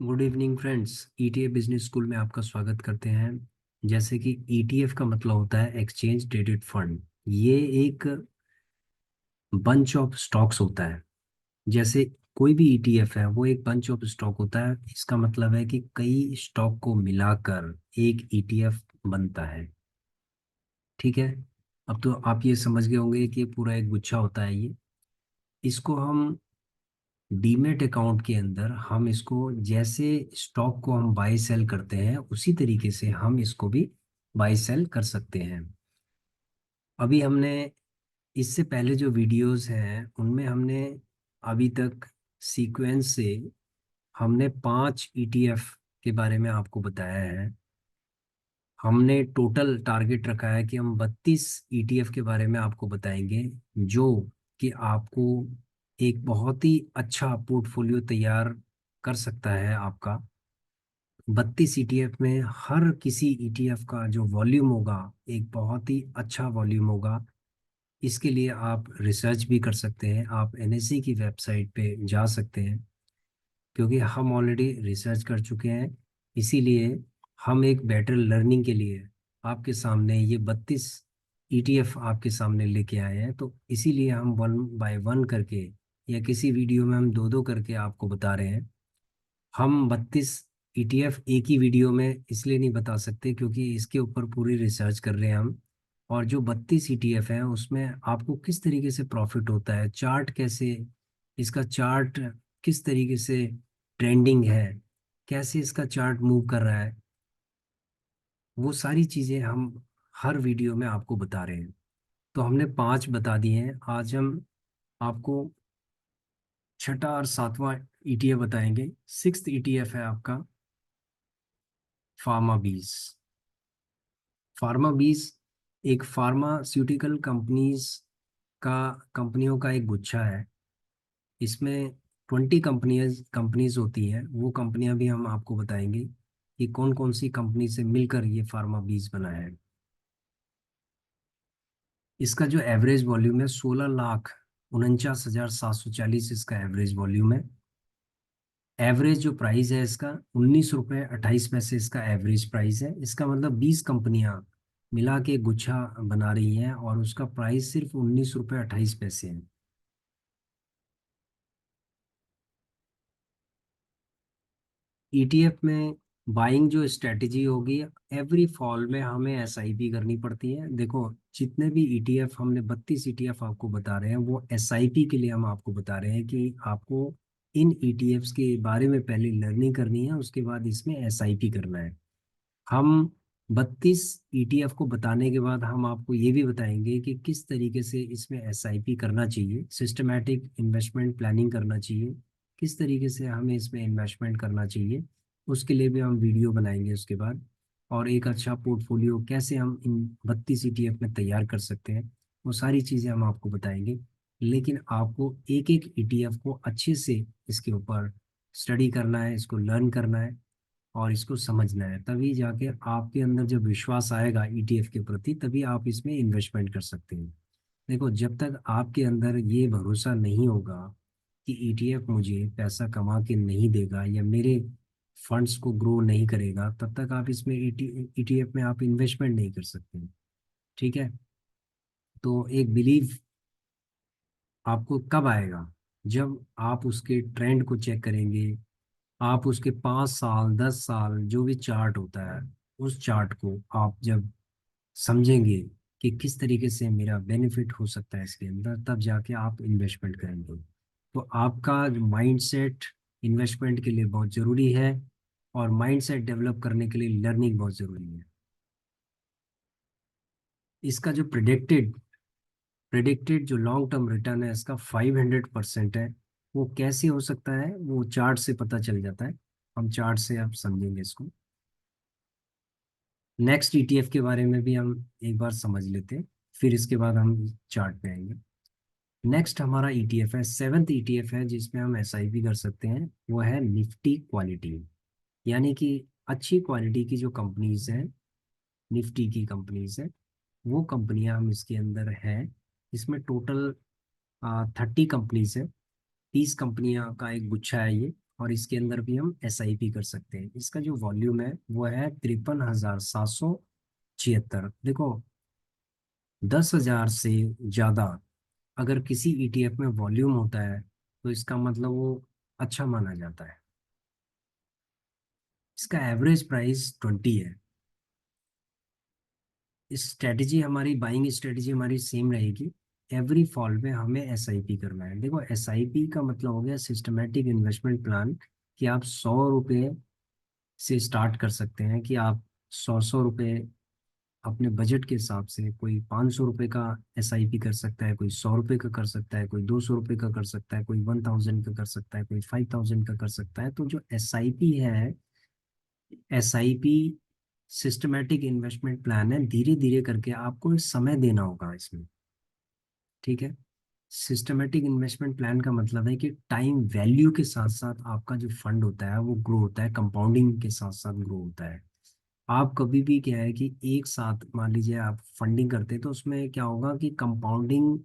Good evening friends. ETF business school में आपका स्वागत करते हैं। जैसे कि ईटीएफ का मतलब होता है एक्सचेंज ट्रेडेड फंड। ये एक बंच ऑफ स्टॉक्स होता है। जैसे कोई भी ईटीएफ है वो एक बंच ऑफ स्टॉक होता है। इसका मतलब है कि कई स्टॉक को मिलाकर एक ईटीएफ बनता है। ठीक है। अब तो आप ये समझ गए होंगे कि पूरा एक गुच्छा होता है ये। इसको हम डीमेट अकाउंट के अंदर हम इसको जैसे स्टॉक को हम बाई सेल करते हैं उसी तरीके से हम इसको भी बाई सेल कर सकते हैं। अभी हमने इससे पहले जो वीडियोस हैं उनमें हमने अभी तक सीक्वेंस से हमने 5 ईटीएफ के बारे में आपको बताया है। हमने टोटल टारगेट रखा है कि हम 32 ईटीएफ के बारे में आपको बताएंगे, जो कि आपको एक बहुत ही अच्छा पोर्टफोलियो तैयार कर सकता है आपका। 32 ईटीएफ में हर किसी ईटीएफ का जो वॉल्यूम होगा एक बहुत ही अच्छा वॉल्यूम होगा। इसके लिए आप रिसर्च भी कर सकते हैं, आप एनएससी की वेबसाइट पे जा सकते हैं, क्योंकि हम ऑलरेडी रिसर्च कर चुके हैं। इसीलिए हम एक बेटर लर्निंग के लिए आपके सामने ये 32 ईटीएफ आपके सामने लेके आए हैं। तो इसीलिए हम वन बाय वन करके या किसी वीडियो में हम दो दो करके आपको बता रहे हैं। हम 32 ईटीएफ एक ही वीडियो में इसलिए नहीं बता सकते क्योंकि इसके ऊपर पूरी रिसर्च कर रहे हैं हम। और जो 32 ईटीएफ है उसमें आपको किस तरीके से प्रॉफिट होता है, चार्ट कैसे, इसका चार्ट किस तरीके से ट्रेंडिंग है, कैसे इसका चार्ट मूव कर रहा है, वो सारी चीज़ें हम हर वीडियो में आपको बता रहे हैं। तो हमने 5 बता दिए हैं। आज हम आपको छठा और सातवां ईटीएफ बताएंगे। 6th ईटीएफ है आपका फार्मा बीज। फार्मा बीज एक फार्मास्यूटिकल का कंपनियों का एक गुच्छा है। इसमें 20 कंपनीज होती हैं। वो कंपनियां भी हम आपको बताएंगे कि कौन कौन सी कंपनी से मिलकर ये फार्मा बीज बना है। इसका जो एवरेज वॉल्यूम है 16,49,740 इसका एवरेज वॉल्यूम है। एवरेज जो प्राइस है इसका 19 रुपये 28 पैसे इसका एवरेज प्राइस है। इसका मतलब 20 कंपनियां मिला के गुच्छा बना रही हैं और उसका प्राइस सिर्फ 19 रुपये 28 पैसे है। ईटीएफ में बाइंग जो स्ट्रेटजी होगी, एवरी फॉल में हमें एसआईपी करनी पड़ती है। देखो, जितने भी ईटीएफ हमने 32 ईटीएफ आपको बता रहे हैं वो एसआईपी के लिए हम आपको बता रहे हैं कि आपको इन ईटीएफ्स के बारे में पहले लर्निंग करनी है, उसके बाद इसमें एसआईपी करना है। हम 32 ईटीएफ को बताने के बाद हम आपको ये भी बताएंगे कि किस तरीके से इसमें एसआईपी करना चाहिए, सिस्टमैटिक इन्वेस्टमेंट प्लानिंग करना चाहिए, किस तरीके से हमें इसमें इन्वेस्टमेंट करना चाहिए। उसके लिए भी हम वीडियो बनाएंगे उसके बाद। और एक अच्छा पोर्टफोलियो कैसे हम इन 32 ईटीएफ में तैयार कर सकते हैं, वो सारी चीज़ें हम आपको बताएंगे। लेकिन आपको एक एक ईटीएफ को अच्छे से इसके ऊपर स्टडी करना है, इसको लर्न करना है और इसको समझना है। तभी जाके आपके अंदर जब विश्वास आएगा ईटीएफ के प्रति तभी आप इसमें इन्वेस्टमेंट कर सकते हैं। देखो, जब तक आपके अंदर ये भरोसा नहीं होगा कि ईटीएफ मुझे पैसा कमा के नहीं देगा या मेरे फंड्स को ग्रो नहीं करेगा, तब तक आप इसमें ईटीएफ में आप इन्वेस्टमेंट नहीं कर सकते। ठीक है। तो एक बिलीव आपको कब आएगा? जब आप उसके ट्रेंड को चेक करेंगे, आप उसके 5 साल 10 साल जो भी चार्ट होता है उस चार्ट को आप जब समझेंगे कि किस तरीके से मेरा बेनिफिट हो सकता है इसके अंदर, तब जाके आप इन्वेस्टमेंट करेंगे। तो आपका जो माइंडसेट इन्वेस्टमेंट के लिए बहुत ज़रूरी है और माइंडसेट डेवलप करने के लिए लर्निंग बहुत ज़रूरी है। इसका जो प्रिडिक्टेड जो लॉन्ग टर्म रिटर्न है इसका 500% है। वो कैसे हो सकता है वो चार्ट से पता चल जाता है। हम चार्ट से अब समझेंगे इसको। नेक्स्ट ईटीएफ के बारे में भी हम एक बार समझ लेते हैं, फिर इसके बाद हम चार्ट पे आएंगे। नेक्स्ट हमारा ईटीएफ है, 7th ईटीएफ है जिसमें हम एसआईपी कर सकते हैं। वो है निफ्टी क्वालिटी, यानी कि अच्छी क्वालिटी की जो कंपनीज हैं, निफ्टी की कंपनीज हैं, वो कंपनियां हम इसके अंदर हैं। इसमें टोटल 30 कंपनीज है। 30 कंपनियां का एक गुच्छा है ये। और इसके अंदर भी हम SIP कर सकते हैं। इसका जो वॉल्यूम है वो है 53,776। देखो, 10,000 से ज्यादा अगर किसी ETF में वॉल्यूम होता है तो इसका मतलब वो अच्छा माना जाता है। इसका एवरेज प्राइस 20 है। स्ट्रेटजी हमारी, बाइंग स्ट्रेटजी हमारी सेम रहेगी। एवरी फॉल में हमें SIP करना है। देखो, SIP का मतलब हो गया सिस्टमेटिक इन्वेस्टमेंट प्लान, कि आप 100 रुपये से स्टार्ट कर सकते हैं, कि आप 100 100 रुपये अपने बजट के हिसाब से, कोई 500 रुपये का SIP कर सकता है, कोई 100 रुपये का कर सकता है, कोई 200 रुपये का कर सकता है, कोई 1000 का कर सकता है, कोई 5000 का कर सकता है। तो जो SIP है, SIP सिस्टमेटिक इन्वेस्टमेंट प्लान है। धीरे धीरे करके आपको एक समय देना होगा इसमें, ठीक है। सिस्टमेटिक इन्वेस्टमेंट प्लान का मतलब है कि टाइम वैल्यू के साथ साथ आपका जो फंड होता है वो ग्रो होता है, कंपाउंडिंग के साथ साथ ग्रो होता है। आप कभी भी क्या है कि एक साथ मान लीजिए आप फंडिंग करते हैं तो उसमें क्या होगा कि कंपाउंडिंग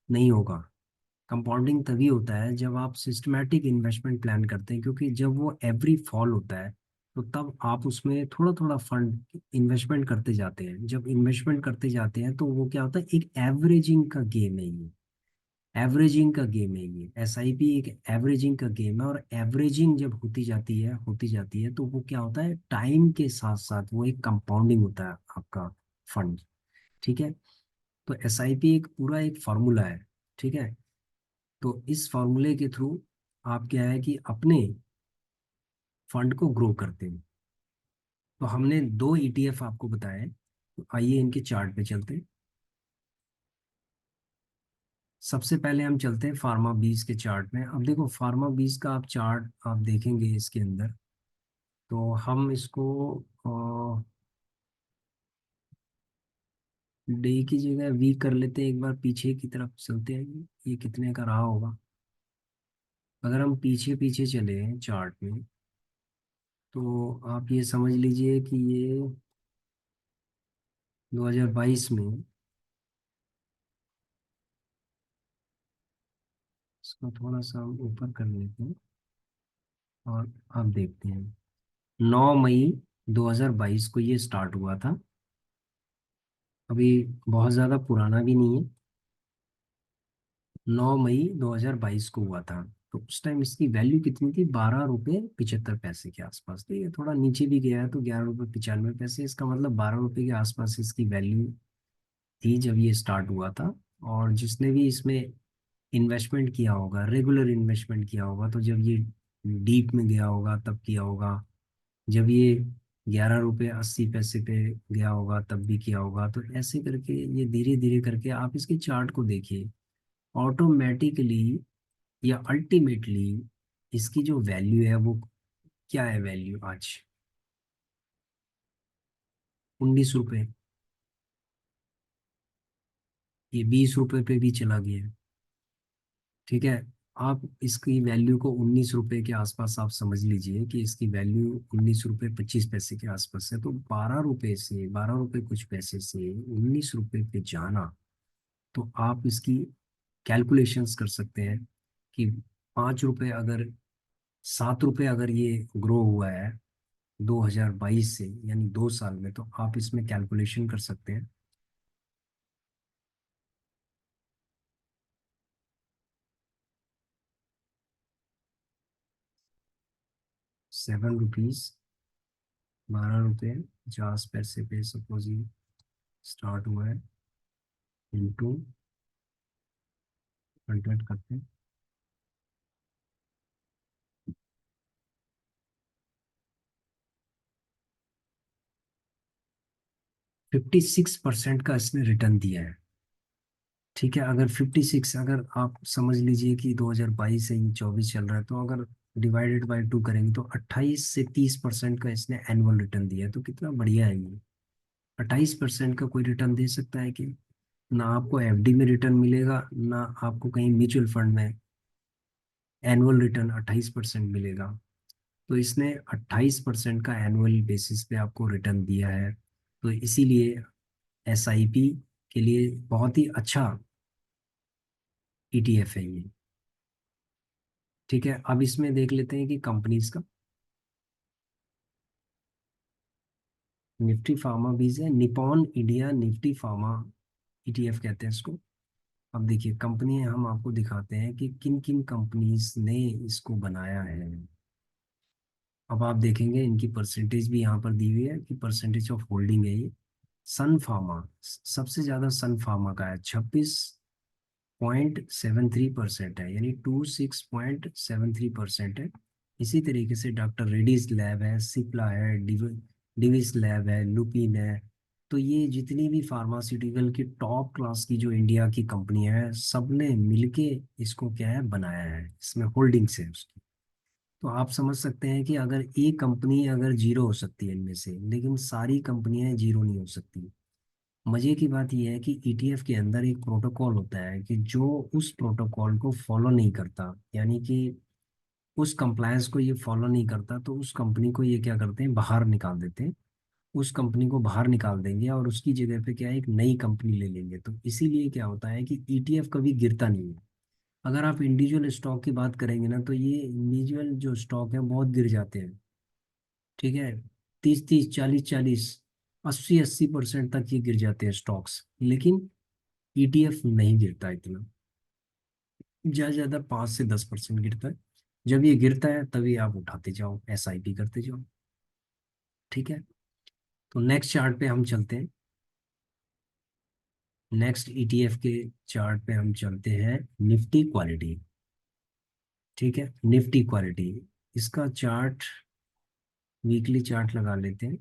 नहीं होगा। कंपाउंडिंग तभी होता है जब आप सिस्टमैटिक इन्वेस्टमेंट प्लान करते हैं, क्योंकि जब वो एवरी फॉल होता है तो तब आप उसमें थोड़ा थोड़ा फंड इन्वेस्टमेंट करते जाते हैं। जब इन्वेस्टमेंट करते जाते हैं तो वो क्या होता है, एक एवरेजिंग का गेम है ये। एवरेजिंग का गेम है ये, SIP एक एवरेजिंग का गेम है। और एवरेजिंग जब होती जाती है तो वो क्या होता है, टाइम के साथ साथ वो एक कंपाउंडिंग होता है आपका फंड, ठीक है। तो SIP एक पूरा एक फार्मूला है, ठीक है। तो इस फार्मूले के थ्रू आप क्या है कि अपने फंड को ग्रो करते हैं। तो हमने दो ETF आपको बताए, तो आइए इनके चार्ट पे चलते हैं। सबसे पहले हम चलते हैं फार्मा बीज के चार्ट में। अब देखो, फार्मा बीज का आप चार्ट आप देखेंगे इसके अंदर, तो हम इसको डे की जगह वीक कर लेते हैं। एक बार पीछे की तरफ चलते हैं, ये कितने का रहा होगा। अगर हम पीछे पीछे चले हैं चार्ट में, तो आप ये समझ लीजिए कि ये 2022 में, इसको थोड़ा सा हम ऊपर कर लेते हैं और आप देखते हैं 9 मई 2022 को ये स्टार्ट हुआ था। अभी बहुत ज़्यादा पुराना भी नहीं है, 9 मई 2022 को हुआ था। तो उस टाइम इसकी वैल्यू कितनी थी, 12 रुपये 75 पैसे के आसपास थी। ये थोड़ा नीचे भी गया है तो 11 रुपये 95 पैसे। इसका मतलब 12 रुपये के आसपास इसकी वैल्यू थी जब ये स्टार्ट हुआ था। और जिसने भी इसमें इन्वेस्टमेंट किया होगा, रेगुलर इन्वेस्टमेंट किया होगा, तो जब ये डीप में गया होगा तब किया होगा, जब ये 11 रुपये 80 पैसे पे गया होगा तब भी किया होगा। तो ऐसे करके ये धीरे धीरे करके आप इसके चार्ट को देखिए, ऑटोमेटिकली या अल्टीमेटली इसकी जो वैल्यू है वो क्या है, वैल्यू आज 19 रुपये। ये 20 रुपये पे भी चला गया, ठीक है। आप इसकी वैल्यू को 19 रुपये के आसपास आप समझ लीजिए कि इसकी वैल्यू 19 रुपये 25 पैसे के आसपास है। तो 12 रुपये से, 12 रुपये कुछ पैसे से 19 रुपये पे जाना, तो आप इसकी कैलकुलेशंस कर सकते हैं कि 5 रुपये अगर, 7 रुपये अगर ये ग्रो हुआ है 2022 से, यानी 2 साल में, तो आप इसमें कैलकुलेशन कर सकते हैं। 7 रुपीज, 12 रुपये 50 पैसे पे सपोज ये स्टार्ट हुआ है, इंटू 100 करते हैं। 56% का इसने रिटर्न दिया है, ठीक है। अगर 56, अगर आप समझ लीजिए कि 2022 से ये 24 चल रहा है, तो अगर डिवाइडेड बाई 2 करेंगे तो 28 से 30% का इसने एनुअल रिटर्न दिया है। तो कितना बढ़िया है ये। 28% का कोई रिटर्न दे सकता है कि, ना आपको FD में रिटर्न मिलेगा, ना आपको कहीं म्यूचुअल फंड में एनुअल रिटर्न 28% मिलेगा। तो इसने 28% का एनुअल बेसिस पे आपको रिटर्न दिया है। तो इसीलिए SIP के लिए बहुत ही अच्छा ETF है ये, ठीक है, अब इसमें देख लेते हैं कि कंपनीज का। निफ्टी फार्मा बीज है, Nippon India Nifty pharma ETF कहते हैं इसको। अब देखिए कंपनी हम आपको दिखाते हैं कि किन किन कंपनीज ने इसको बनाया है। अब आप देखेंगे इनकी परसेंटेज भी यहाँ पर दी हुई है कि परसेंटेज ऑफ होल्डिंग है ये। सन फार्मा सबसे ज्यादा सन फार्मा का है, 26.73% है, यानी 26.73% है। इसी तरीके से डॉक्टर रेड्डीज लैब है, सिप्ला है, डिविस लैब है, लुपिन है। तो ये जितनी भी फार्मास्यूटिकल की टॉप क्लास की जो इंडिया की कंपनी है, सबने मिलके इसको क्या है बनाया है, इसमें होल्डिंग्स है उसकी। तो आप समझ सकते हैं कि अगर एक कंपनी अगर जीरो हो सकती है इनमें से, लेकिन सारी कंपनियां जीरो नहीं हो सकती। मजे की बात यह है कि ईटीएफ के अंदर एक प्रोटोकॉल होता है कि जो उस प्रोटोकॉल को फॉलो नहीं करता, यानी कि उस कंप्लायंस को ये फॉलो नहीं करता, तो उस कंपनी को ये क्या करते हैं, बाहर निकाल देते हैं। उस कंपनी को बाहर निकाल देंगे और उसकी जगह पे क्या है, एक नई कंपनी ले लेंगे। तो इसीलिए क्या होता है कि ईटीएफ कभी गिरता नहीं है। अगर आप इंडिविजुअल स्टॉक की बात करेंगे ना, तो ये इंडिविजुअल जो स्टॉक है बहुत गिर जाते हैं। ठीक है, 30-30, 40-40, 80-80% तक ये गिर जाते हैं स्टॉक्स। लेकिन ईटीएफ नहीं गिरता इतना, ज्यादा ज्यादा 5 से 10% गिरता है। जब ये गिरता है तभी आप उठाते जाओ, एसआईपी करते जाओ। ठीक है, तो नेक्स्ट चार्ट पे हम चलते हैं। नेक्स्ट ईटीएफ के चार्ट पे हम चलते हैं, निफ्टी क्वालिटी। ठीक है, निफ्टी क्वालिटी, इसका चार्ट, वीकली चार्ट लगा लेते हैं।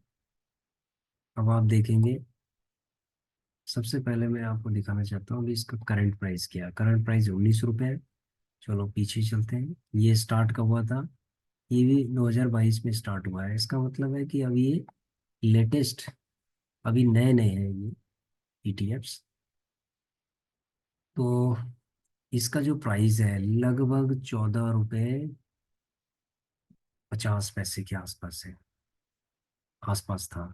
अब आप देखेंगे, सबसे पहले मैं आपको दिखाना चाहता हूँ कि इसका करंट प्राइस क्या है। करंट प्राइस 19 रुपये है। चलो पीछे चलते हैं, ये स्टार्ट कब हुआ था, ये भी 2022 में स्टार्ट हुआ है। इसका मतलब है कि अभी ये लेटेस्ट, अभी नए नए हैं ये ईटीएफ्स। तो इसका जो प्राइस है लगभग 14 रुपये 50 पैसे के आसपास है, आसपास था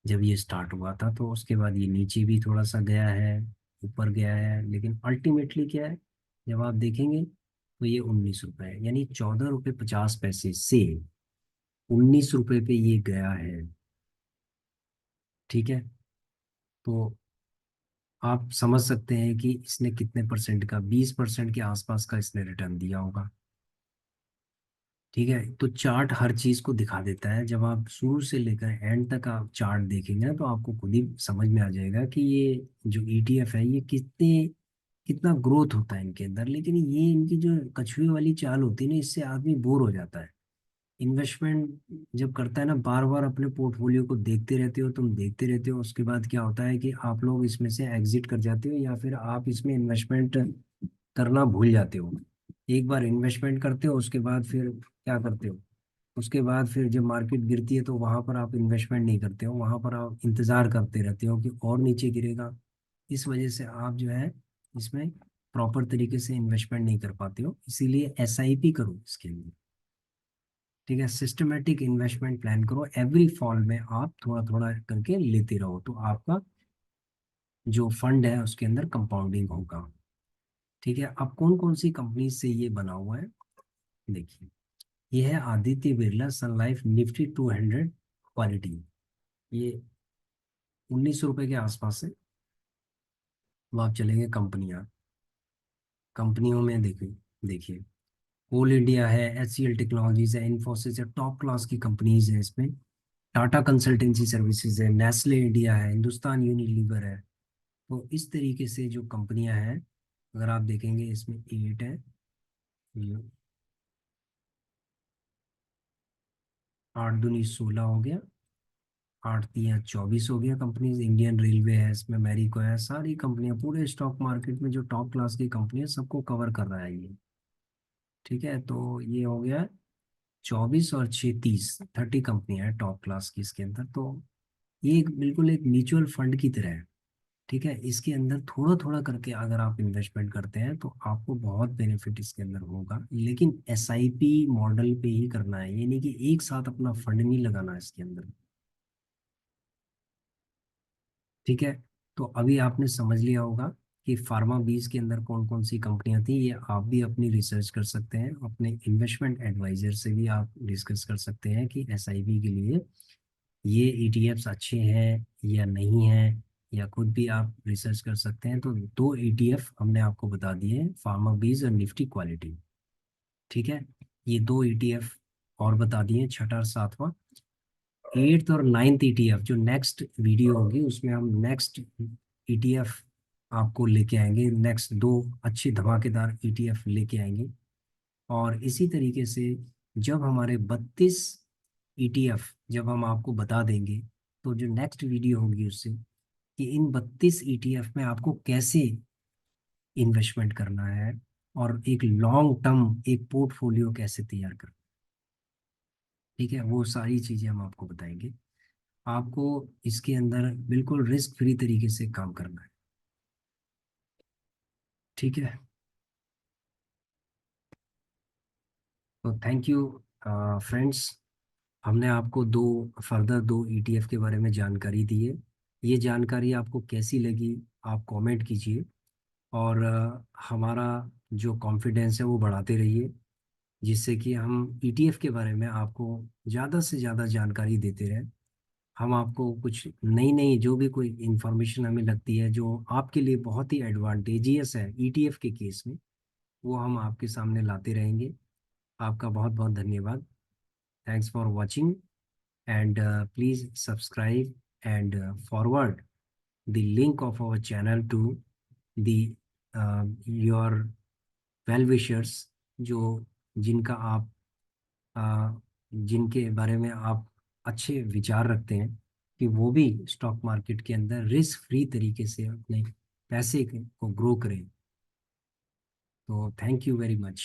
जब ये स्टार्ट हुआ था। तो उसके बाद ये नीचे भी थोड़ा सा गया है, ऊपर गया है, लेकिन अल्टीमेटली क्या है, जब आप देखेंगे तो ये 19 रुपये है, यानी 14 रुपये 50 पैसे से 19 रुपये पे ये गया है। ठीक है, तो आप समझ सकते हैं कि इसने कितने परसेंट का, 20% के आसपास का इसने रिटर्न दिया होगा। ठीक है, तो चार्ट हर चीज को दिखा देता है। जब आप शुरू से लेकर एंड तक आप चार्ट देखेंगे ना, तो आपको खुद ही समझ में आ जाएगा कि ये जो ईटीएफ है ये कितना ग्रोथ होता है इनके अंदर। लेकिन ये इनकी जो कछुए वाली चाल होती है ना, इससे आदमी बोर हो जाता है। इन्वेस्टमेंट जब करता है ना, बार बार अपने पोर्टफोलियो को देखते रहते हो, तुम देखते रहते हो, उसके बाद क्या होता है कि आप लोग इसमें से एग्जिट कर जाते हो, या फिर आप इसमें इन्वेस्टमेंट करना भूल जाते हो। एक बार इन्वेस्टमेंट करते हो, उसके बाद फिर क्या करते हो, उसके बाद फिर जब मार्केट गिरती है तो वहां पर आप इन्वेस्टमेंट नहीं करते हो, वहां पर आप इंतजार करते रहते हो कि और नीचे गिरेगा। इस वजह से आप जो है इसमें प्रॉपर तरीके से इन्वेस्टमेंट नहीं कर पाते हो। इसीलिए एसआईपी करो इसके लिए। ठीक है, सिस्टमेटिक इन्वेस्टमेंट प्लान करो, एवरी फॉल में आप थोड़ा थोड़ा करके लेते रहो, तो आपका जो फंड है उसके अंदर कंपाउंडिंग होगा। ठीक है, अब कौन कौन सी कंपनी से ये बना हुआ है, देखिए। ये है आदित्य बिरला सन लाइफ निफ्टी 200 क्वालिटी। ये 19 रुपए के आसपास है। अब आप चलेंगे कंपनियां, कंपनियों में देखिए, देखिए कोल इंडिया है, एचसीएल टेक्नोलॉजीज है, इन्फोसिस है, टॉप क्लास की कंपनीज है इसमें। टाटा कंसल्टेंसी सर्विसेज है, नेस्ले इंडिया है, हिंदुस्तान यूनिलीवर है। तो इस तरीके से जो कंपनियां हैं, अगर आप देखेंगे इसमें 8 है, 8 दूनी 16 हो गया, 8 तिया 24 हो गया कंपनीज। इंडियन रेलवे है इसमें, मैरिको है, सारी कंपनियां पूरे स्टॉक मार्केट में जो टॉप क्लास की कंपनियां, सबको कवर कर रहा है ये। ठीक है, तो ये हो गया 24 और 6 30, 30 कंपनियां हैं टॉप क्लास की इसके अंदर। तो ये बिल्कुल एक म्यूचुअल फंड की तरह है। ठीक है, इसके अंदर थोड़ा थोड़ा करके अगर आप इन्वेस्टमेंट करते हैं तो आपको बहुत बेनिफिट इसके अंदर होगा, लेकिन एसआईपी मॉडल पे ही करना है, ये नहीं कि एक साथ अपना फंड नहीं लगाना है इसके अंदर। ठीक है, तो अभी आपने समझ लिया होगा कि फार्मा बीज के अंदर कौन कौन सी कंपनियां थी, ये आप भी अपनी रिसर्च कर सकते हैं। अपने इन्वेस्टमेंट एडवाइजर से भी आप डिस्कस कर सकते हैं कि एसआईपी के लिए ये ईटीएफ्स अच्छे हैं या नहीं हैं, या खुद भी आप रिसर्च कर सकते हैं। तो दो ईटीएफ हमने आपको बता दिए हैं, फार्मा बीज और निफ्टी क्वालिटी। ठीक है, ये दो ईटीएफ और बता दिए, छठा और सातवां। एट्थ और नाइन्थ ईटीएफ जो नेक्स्ट वीडियो होगी उसमें हम नेक्स्ट ईटीएफ आपको लेके आएंगे, नेक्स्ट दो अच्छे धमाकेदार ईटीएफ लेके आएंगे। और इसी तरीके से जब हमारे 32 ईटीएफ जब हम आपको बता देंगे, तो जो नेक्स्ट वीडियो होगी उससे कि इन 32 ईटीएफ में आपको कैसे इन्वेस्टमेंट करना है और एक लॉन्ग टर्म एक पोर्टफोलियो कैसे तैयार करना। ठीक है, वो सारी चीजें हम आपको बताएंगे। आपको इसके अंदर बिल्कुल रिस्क फ्री तरीके से काम करना है। ठीक है, तो थैंक यू फ्रेंड्स। हमने आपको दो ईटीएफ के बारे में जानकारी दी है। ये जानकारी आपको कैसी लगी, आप कमेंट कीजिए। और हमारा जो कॉन्फिडेंस है वो बढ़ाते रहिए, जिससे कि हम ईटीएफ के बारे में आपको ज़्यादा से ज़्यादा जानकारी देते रहें। हम आपको कुछ नई नई जो भी कोई इंफॉर्मेशन हमें लगती है जो आपके लिए बहुत ही एडवांटेजियस है ईटीएफ के केस में, वो हम आपके सामने लाते रहेंगे। आपका बहुत बहुत धन्यवाद। Thanks for watching and please subscribe and forward the link of our channel to the your well wishers, जो जिनका आप जिनके बारे में आप अच्छे विचार रखते हैं कि वो भी स्टॉक मार्केट के अंदर रिस्क फ्री तरीके से अपने पैसे को ग्रो करें। तो थैंक यू वेरी मच।